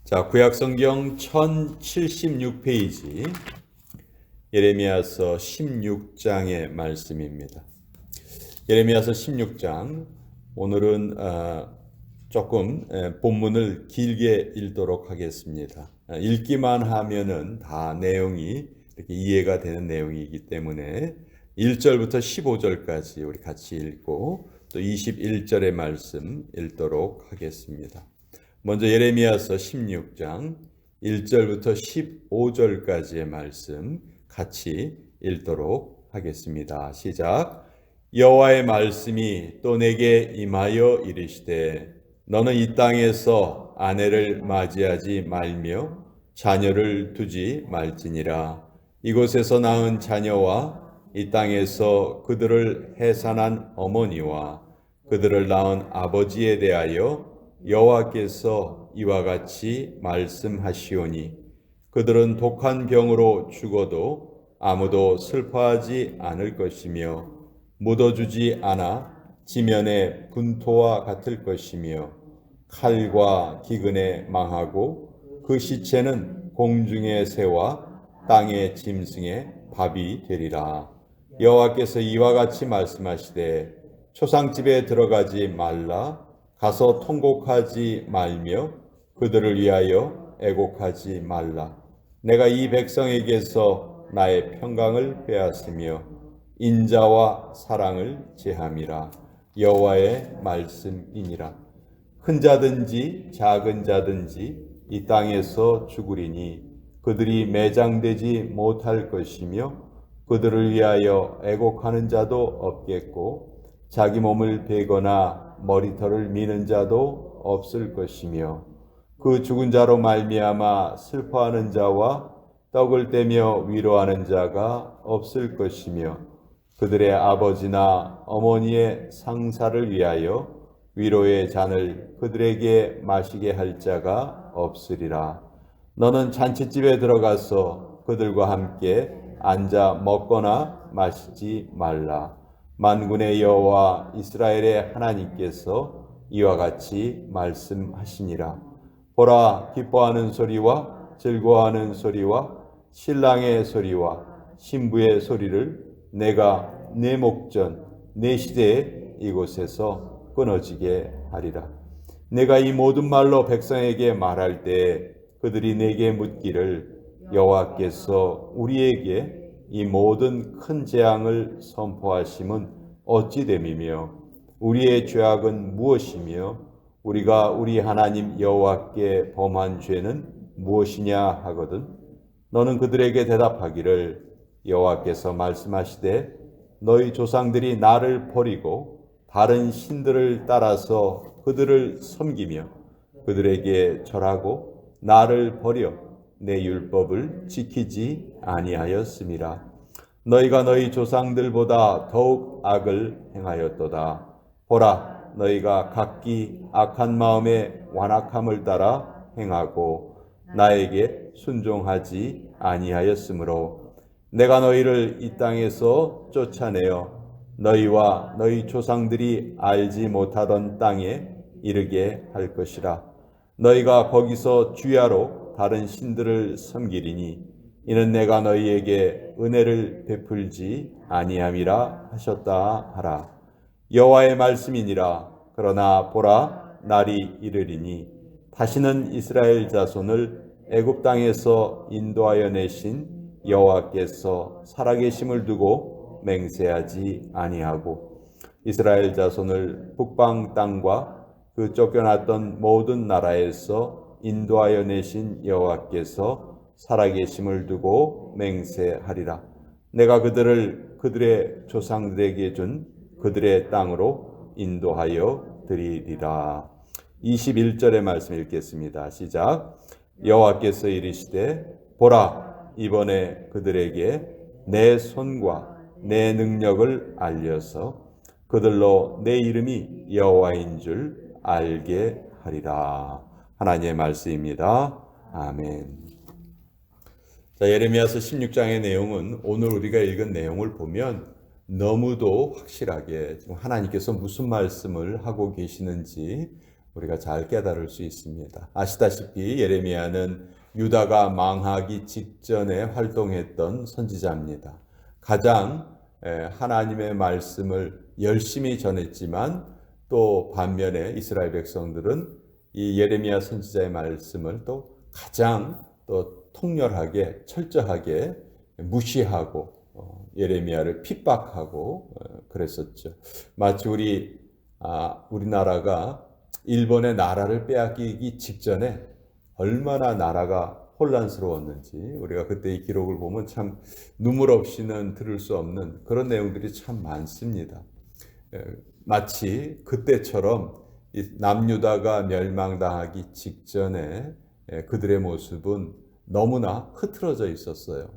자, 구약성경 1076페이지 예레미야서 16장의 말씀입니다. 예레미야서 16장, 오늘은 조금 본문을 길게 읽도록 하겠습니다. 읽기만 하면은 다 내용이 이렇게 이해가 되는 내용이기 때문에 1절부터 15절까지 우리 같이 읽고 또 21절의 말씀 읽도록 하겠습니다. 먼저 예레미야서 16장 1절부터 15절까지의 말씀 같이 읽도록 하겠습니다. 시작. 여호와의 말씀이 또 내게 임하여 이르시되 너는 이 땅에서 아내를 맞이하지 말며 자녀를 두지 말지니라. 이곳에서 낳은 자녀와 이 땅에서 그들을 해산한 어머니와 그들을 낳은 아버지에 대하여 여호와께서 이와 같이 말씀하시오니 그들은 독한 병으로 죽어도 아무도 슬퍼하지 않을 것이며 묻어주지 않아 지면의 분토와 같을 것이며 칼과 기근에 망하고 그 시체는 공중의 새와 땅의 짐승의 밥이 되리라. 여호와께서 이와 같이 말씀하시되 초상집에 들어가지 말라. 가서 통곡하지 말며 그들을 위하여 애곡하지 말라. 내가 이 백성에게서 나의 평강을 빼앗으며 인자와 사랑을 제함이라. 여호와의 말씀이니라. 큰 자든지 작은 자든지 이 땅에서 죽으리니 그들이 매장되지 못할 것이며 그들을 위하여 애곡하는 자도 없겠고 자기 몸을 베거나 머리털을 미는 자도 없을 것이며 그 죽은 자로 말미암아 슬퍼하는 자와 떡을 떼며 위로하는 자가 없을 것이며 그들의 아버지나 어머니의 상사를 위하여 위로의 잔을 그들에게 마시게 할 자가 없으리라. 너는 잔치집에 들어가서 그들과 함께 앉아 먹거나 마시지 말라. 만군의 여호와 이스라엘의 하나님께서 이와 같이 말씀하시니라. 보라, 기뻐하는 소리와 즐거워하는 소리와 신랑의 소리와 신부의 소리를 내가 내 목전 내 시대에 이곳에서 끊어지게 하리라. 내가 이 모든 말로 백성에게 말할 때 그들이 내게 묻기를 여호와께서 우리에게 이 모든 큰 재앙을 선포하심은 어찌 됨이며 우리의 죄악은 무엇이며 우리가 우리 하나님 여호와께 범한 죄는 무엇이냐 하거든 너는 그들에게 대답하기를 여호와께서 말씀하시되 너희 조상들이 나를 버리고 다른 신들을 따라서 그들을 섬기며 그들에게 절하고 나를 버려 내 율법을 지키지 아니하였음이라. 너희가 너희 조상들보다 더욱 악을 행하였도다. 보라, 너희가 각기 악한 마음에 완악함을 따라 행하고 나에게 순종하지 아니하였으므로 내가 너희를 이 땅에서 쫓아내어 너희와 너희 조상들이 알지 못하던 땅에 이르게 할 것이라. 너희가 거기서 주야로 다른 신들을 섬기리니 이는 내가 너희에게 은혜를 베풀지 아니함이라 하셨다 하라. 여호와의 말씀이니라. 그러나 보라, 날이 이르리니 다시는 이스라엘 자손을 애굽 땅에서 인도하여 내신 여호와께서 살아계심을 두고 맹세하지 아니하고 이스라엘 자손을 북방 땅과 그 쫓겨났던 모든 나라에서 인도하여 내신 여호와께서 살아계심을 두고 맹세하리라. 내가 그들을 그들의 조상들에게 준 그들의 땅으로 인도하여 드리리라. 21절의 말씀 읽겠습니다. 시작. 여호와께서 이르시되 보라, 이번에 그들에게 내 손과 내 능력을 알려서 그들로 내 이름이 여호와인 줄 알게 하리라. 하나님의 말씀입니다. 아멘. 자, 예레미야서 16장의 내용은 오늘 우리가 읽은 내용을 보면 너무도 확실하게 지금 하나님께서 무슨 말씀을 하고 계시는지 우리가 잘 깨달을 수 있습니다. 아시다시피 예레미야는 유다가 망하기 직전에 활동했던 선지자입니다. 가장 하나님의 말씀을 열심히 전했지만 또 반면에 이스라엘 백성들은 이 예레미야 선지자의 말씀을 또 가장 또 통렬하게 철저하게 무시하고 예레미야를 핍박하고 그랬었죠. 마치 우리나라가 일본의 나라를 빼앗기기 직전에 얼마나 나라가 혼란스러웠는지 우리가 그때의 기록을 보면 참 눈물 없이는 들을 수 없는 그런 내용들이 참 많습니다. 마치 그때처럼 남유다가 멸망당하기 직전에 그들의 모습은 너무나 흐트러져 있었어요.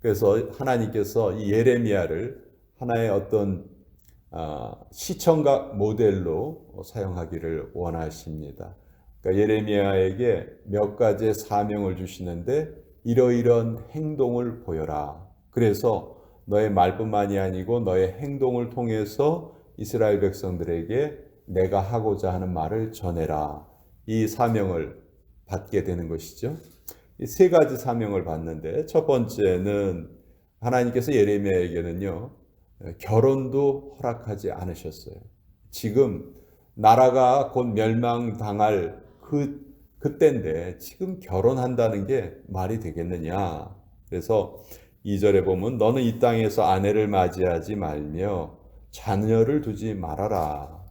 그래서 하나님께서 이 예레미야를 하나의 어떤 시청각 모델로 사용하기를 원하십니다. 그러니까 예레미야에게 몇 가지의 사명을 주시는데 이러이러한 행동을 보여라. 그래서 너의 말뿐만이 아니고 너의 행동을 통해서 이스라엘 백성들에게 내가 하고자 하는 말을 전해라. 이 사명을 받게 되는 것이죠. 이 세 가지 사명을 받는데 첫 번째는 하나님께서 예레미야에게는요. 결혼도 허락하지 않으셨어요. 지금 나라가 곧 멸망당할 그때인데 지금 결혼한다는 게 말이 되겠느냐. 그래서 2절에 보면 너는 이 땅에서 아내를 맞이하지 말며 자녀를 두지 말아라.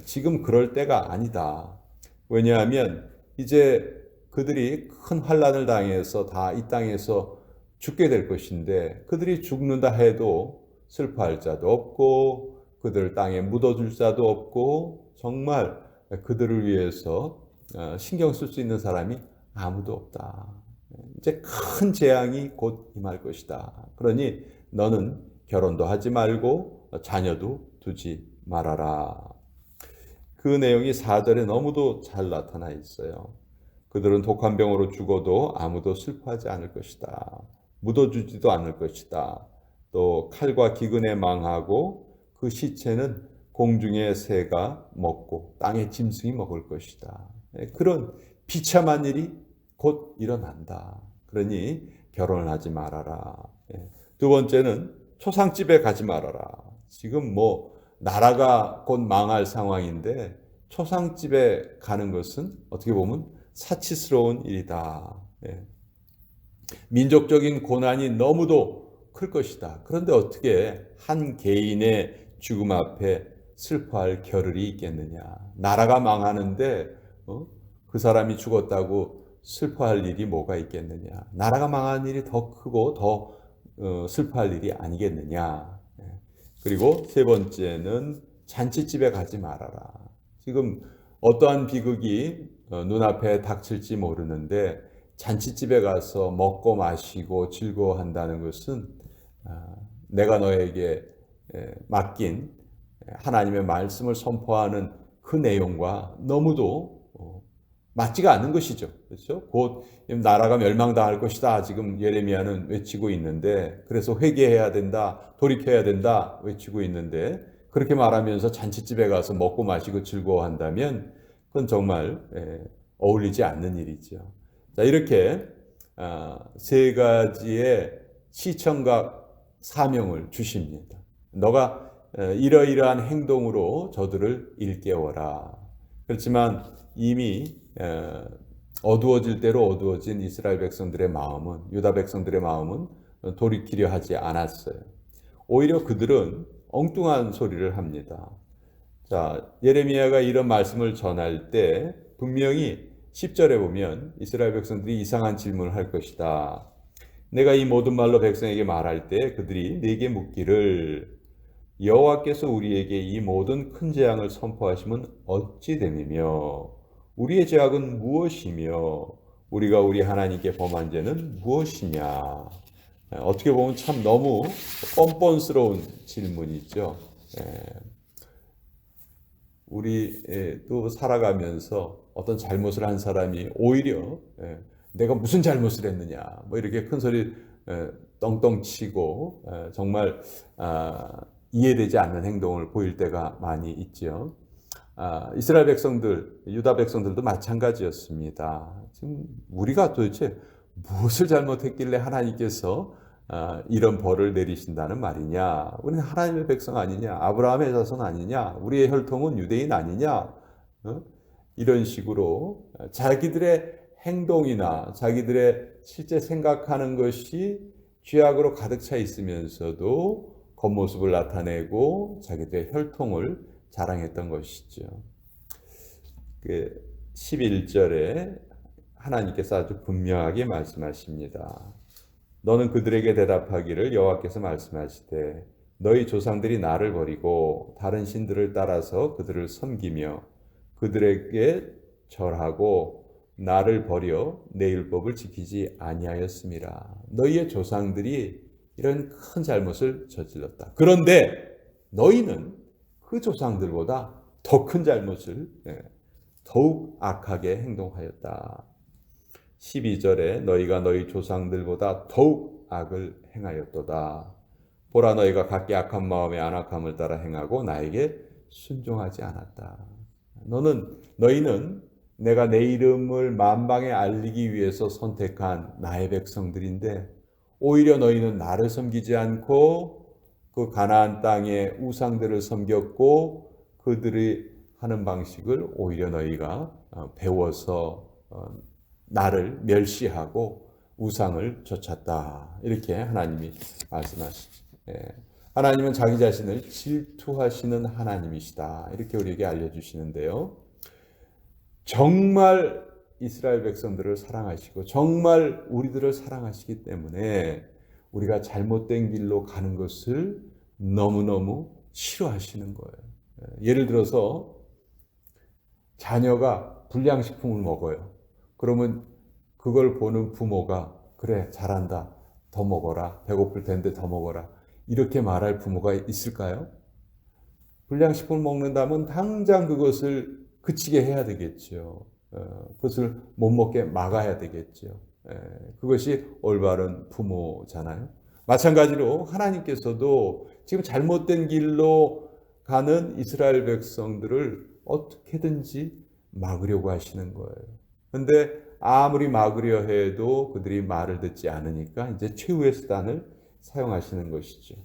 지금 그럴 때가 아니다. 왜냐하면 이제 그들이 큰 환난을 당해서 다 이 땅에서 죽게 될 것인데 그들이 죽는다 해도 슬퍼할 자도 없고 그들을 땅에 묻어줄 자도 없고 정말 그들을 위해서 신경 쓸 수 있는 사람이 아무도 없다. 이제 큰 재앙이 곧 임할 것이다. 그러니 너는 결혼도 하지 말고 자녀도 두지 말아라. 그 내용이 4절에 너무도 잘 나타나 있어요. 그들은 독한 병으로 죽어도 아무도 슬퍼하지 않을 것이다. 묻어주지도 않을 것이다. 또 칼과 기근에 망하고 그 시체는 공중의 새가 먹고 땅의 짐승이 먹을 것이다. 그런 비참한 일이 곧 일어난다. 그러니 결혼을 하지 말아라. 두 번째는 초상집에 가지 말아라. 지금 나라가 곧 망할 상황인데 초상집에 가는 것은 어떻게 보면 사치스러운 일이다. 민족적인 고난이 너무도 클 것이다. 그런데 어떻게 한 개인의 죽음 앞에 슬퍼할 겨를이 있겠느냐. 나라가 망하는데 그 사람이 죽었다고 슬퍼할 일이 뭐가 있겠느냐. 나라가 망한 일이 더 크고 더 슬퍼할 일이 아니겠느냐. 그리고 세 번째는 잔치집에 가지 말아라. 지금 어떠한 비극이 눈앞에 닥칠지 모르는데 잔치집에 가서 먹고 마시고 즐거워한다는 것은 내가 너에게 맡긴 하나님의 말씀을 선포하는 그 내용과 너무도 맞지가 않는 것이죠. 그렇죠? 곧 나라가 멸망당할 것이다. 지금 예레미야는 외치고 있는데 그래서 회개해야 된다. 돌이켜야 된다. 외치고 있는데 그렇게 말하면서 잔치집에 가서 먹고 마시고 즐거워한다면 그건 정말 어울리지 않는 일이죠. 자, 이렇게 세 가지의 시청각 사명을 주십니다. 너가 이러이러한 행동으로 저들을 일깨워라. 그렇지만 이미 어두워질 대로 어두워진 이스라엘 백성들의 마음은, 유다 백성들의 마음은 돌이키려 하지 않았어요. 오히려 그들은 엉뚱한 소리를 합니다. 자, 예레미야가 이런 말씀을 전할 때 분명히 10절에 보면 이스라엘 백성들이 이상한 질문을 할 것이다. 내가 이 모든 말로 백성에게 말할 때 그들이 내게 묻기를 여호와께서 우리에게 이 모든 큰 재앙을 선포하시면 어찌 됨이며 우리의 죄악은 무엇이며 우리가 우리 하나님께 범한 죄는 무엇이냐. 어떻게 보면 참 너무 뻔뻔스러운 질문이죠. 우리도 살아가면서 어떤 잘못을 한 사람이 오히려 내가 무슨 잘못을 했느냐 이렇게 큰 소리 떵떵 치고 정말 이해되지 않는 행동을 보일 때가 많이 있죠. 이스라엘 백성들, 유다 백성들도 마찬가지였습니다. 지금 우리가 도대체 무엇을 잘못했길래 하나님께서 이런 벌을 내리신다는 말이냐? 우리는 하나님의 백성 아니냐? 아브라함의 자손 아니냐? 우리의 혈통은 유대인 아니냐? 이런 식으로 자기들의 행동이나 자기들의 실제 생각하는 것이 죄악으로 가득 차 있으면서도 겉모습을 나타내고 자기들의 혈통을 자랑했던 것이죠. 11절에 하나님께서 아주 분명하게 말씀하십니다. 너는 그들에게 대답하기를 여호와께서 말씀하시되 너희 조상들이 나를 버리고 다른 신들을 따라서 그들을 섬기며 그들에게 절하고 나를 버려 내 율법을 지키지 아니하였음이라. 너희의 조상들이 이런 큰 잘못을 저질렀다. 그런데 너희는 그 조상들보다 더 큰 잘못을 더욱 악하게 행동하였다. 12절에 너희가 너희 조상들보다 더욱 악을 행하였도다. 보라 너희가 각기 악한 마음에 안악함을 따라 행하고 나에게 순종하지 않았다. 너희는 내가 내 이름을 만방에 알리기 위해서 선택한 나의 백성들인데 오히려 너희는 나를 섬기지 않고 그 가나안 땅의 우상들을 섬겼고 그들이 하는 방식을 오히려 너희가 배워서 나를 멸시하고 우상을 좇았다. 이렇게 하나님이 말씀하시죠. 하나님은 자기 자신을 질투하시는 하나님이시다. 이렇게 우리에게 알려주시는데요. 정말 이스라엘 백성들을 사랑하시고 정말 우리들을 사랑하시기 때문에 우리가 잘못된 길로 가는 것을 너무너무 싫어하시는 거예요. 예를 들어서 자녀가 불량식품을 먹어요. 그러면 그걸 보는 부모가 그래 잘한다 더 먹어라 배고플 텐데 더 먹어라 이렇게 말할 부모가 있을까요? 불량식품을 먹는다면 당장 그것을 그치게 해야 되겠죠. 그것을 못 먹게 막아야 되겠죠. 그것이 올바른 부모잖아요. 마찬가지로 하나님께서도 지금 잘못된 길로 가는 이스라엘 백성들을 어떻게든지 막으려고 하시는 거예요. 그런데 아무리 막으려 해도 그들이 말을 듣지 않으니까 이제 최후의 수단을 사용하시는 것이죠.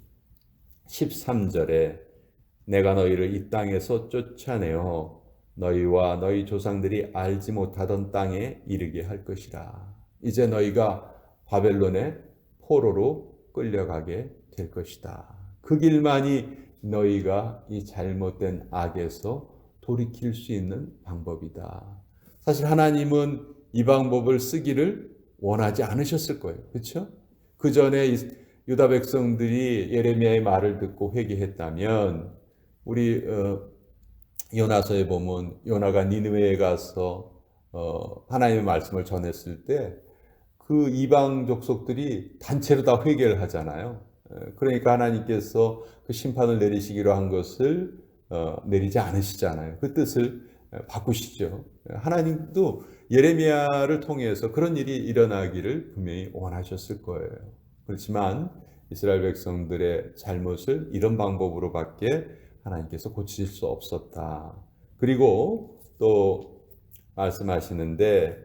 13절에 내가 너희를 이 땅에서 쫓아내어 너희와 너희 조상들이 알지 못하던 땅에 이르게 할 것이라. 이제 너희가 바벨론의 포로로 끌려가게 될 것이다. 그 길만이 너희가 이 잘못된 악에서 돌이킬 수 있는 방법이다. 사실 하나님은 이 방법을 쓰기를 원하지 않으셨을 거예요. 그렇죠? 그 전에 유다 백성들이 예레미야의 말을 듣고 회개했다면 우리 요나서에 보면 요나가 니느웨에 가서 하나님의 말씀을 전했을 때 그 이방 족속들이 단체로 다 회개를 하잖아요. 그러니까 하나님께서 그 심판을 내리시기로 한 것을 내리지 않으시잖아요. 그 뜻을 바꾸시죠. 하나님도 예레미야를 통해서 그런 일이 일어나기를 분명히 원하셨을 거예요. 그렇지만 이스라엘 백성들의 잘못을 이런 방법으로밖에 하나님께서 고칠 수 없었다. 그리고 또 말씀하시는데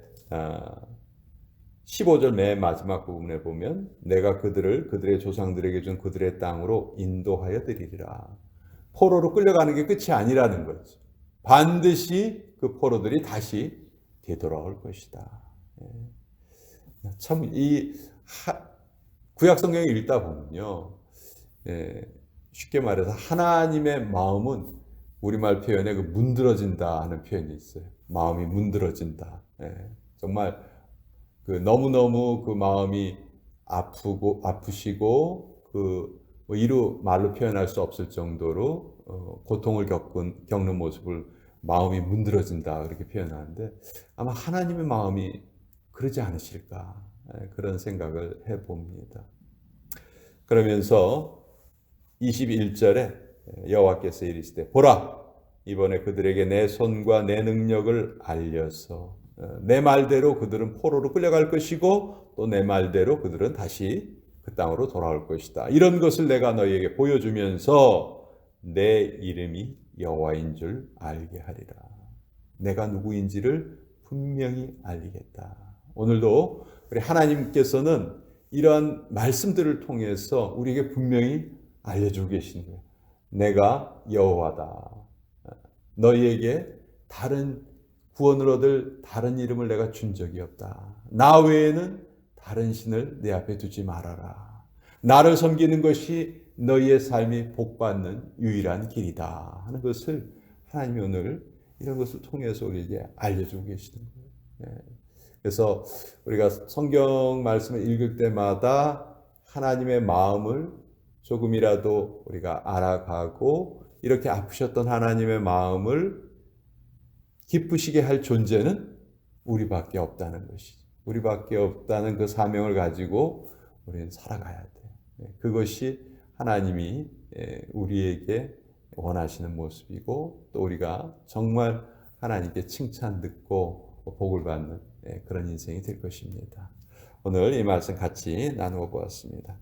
15절 맨 마지막 부분에 보면 내가 그들의 조상들에게 준 그들의 땅으로 인도하여 드리리라. 포로로 끌려가는 게 끝이 아니라는 거죠. 반드시 그 포로들이 다시 되돌아올 것이다. 참 이 구약 성경을 읽다 보면요. 쉽게 말해서 하나님의 마음은 우리말 표현에 그 문드러진다 하는 표현이 있어요. 마음이 문드러진다. 정말 그 너무너무 그 마음이 아프시고 뭐 이루 말로 표현할 수 없을 정도로 고통을 겪는 모습을 마음이 문드러진다 그렇게 표현하는데 아마 하나님의 마음이 그러지 않으실까 그런 생각을 해봅니다. 그러면서 21절에 여호와께서 이르시되 보라 이번에 그들에게 내 손과 내 능력을 알려서 내 말대로 그들은 포로로 끌려갈 것이고 또 내 말대로 그들은 다시 그 땅으로 돌아올 것이다. 이런 것을 내가 너희에게 보여주면서 내 이름이 여호와인 줄 알게 하리라. 내가 누구인지를 분명히 알리겠다. 오늘도 우리 하나님께서는 이런 말씀들을 통해서 우리에게 분명히 알려주고 계신 거예요. 내가 여호와다. 너희에게 다른 구원을 얻을 다른 이름을 내가 준 적이 없다. 나 외에는 다른 신을 내 앞에 두지 말아라. 나를 섬기는 것이 너희의 삶이 복받는 유일한 길이다 하는 것을 하나님이 오늘 이런 것을 통해서 우리에게 알려주고 계시는 거예요. 그래서 우리가 성경 말씀을 읽을 때마다 하나님의 마음을 조금이라도 우리가 알아가고 이렇게 아프셨던 하나님의 마음을 기쁘시게 할 존재는 우리밖에 없다는 것이죠. 우리밖에 없다는 그 사명을 가지고 우리는 살아가야 돼요. 그것이 하나님이 우리에게 원하시는 모습이고 또 우리가 정말 하나님께 칭찬 듣고 복을 받는 그런 인생이 될 것입니다. 오늘 이 말씀 같이 나누어 보았습니다.